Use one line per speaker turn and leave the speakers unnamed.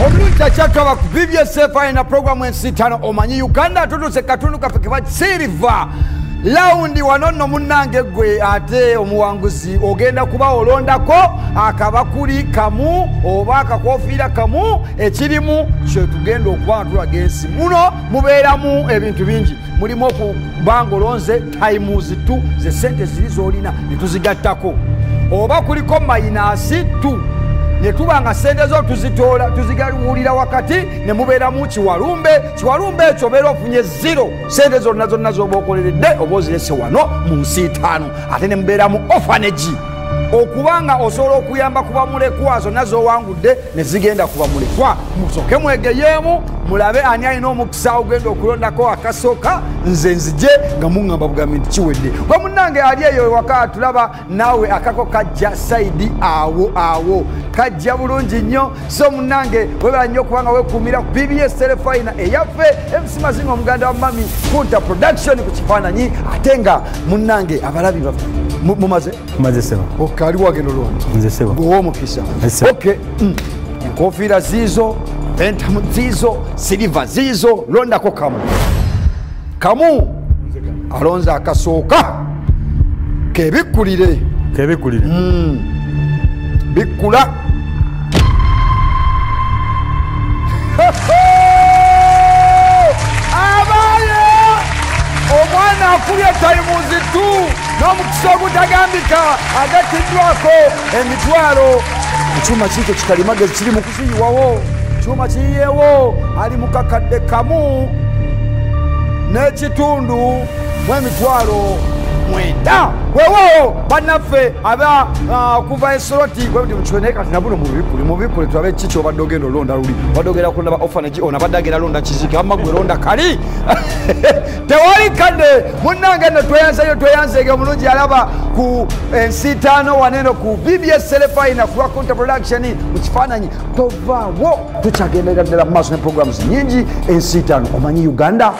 Omulucha kyataba ku BBS Final program ensitano omanyi Uganda tutuse katundu kafike silver laundi wanono munange gwe ate omuwanguzi ogenda kuba olondako akabakuli kamu oba akakofiira kamu ekirimu kye tugenda okuba tulagensi muno mubeeramu ebintu bingi mulimu okubanga olonze times 2 ze sente ziri zolina netuzigattako oba kuliko mayinasi 2 netubanga sente zo tuzitoola tuzigaluulira wakati ne mubeeramu kiwalumbe ekyo obeera ofunye 0 sente zonna zoba okoleredde oba ozirese wano mu nsi 5 ate ne mubeeramu orphanage okubanga osobola okuyamba kuba mulekwa zonna zowangudde ne zigenda kuba mulekwa musoke mwegeyeemu mulabe ani alina omukisa ogenda okulondako akasooka nze nzije nga muŋŋamba bugambi nti kiwedde gwe munnange ali eyo waka tulaba naawe akako kajja saidi awo kajja bulungi nnyo so munnange webala nnyo okubanga wekuumira ku BBS Telefina eyaffe MC Mazinga omuganda wa Mami Kunta Production ku kifaananyi ate nga munnange abalabi baffe mumaze
seba
okali wagenda olonda
nze seba
gwe omukisa okay enkofiira ziizo entamu ziizo silver ziizo londako kamu alonze akasooka kebikkulire bikkula abaye omwana akulye tayimuzi 2 n'omukisa ogutagambika agatiddwako emitwalo ekyuma kiiko kikalimagezi kiri mu kuziyiwawo kyuma kiyiyewo ali mu kakadde kamu n'ekitundu mu emitwalo 9 wewo bannaffe aba kuva esoroti gwebudi mukiwene kati nabuno mubikule tulabe ekiki obadde ogenda olonda luli obadde ogenda kulonda ba orphanage ono abadde agenda londa kizike wamma gwe londa kali tewali kadde munnange nno tweyanzeege omulungi alaba ku ensi 5 waneno ku BBS Telefina ku Kunta Production mu kifaananyi tovaawo tukyagenderera ddala mu maaso ne programs nyingi ensi 5 omanyi Uganda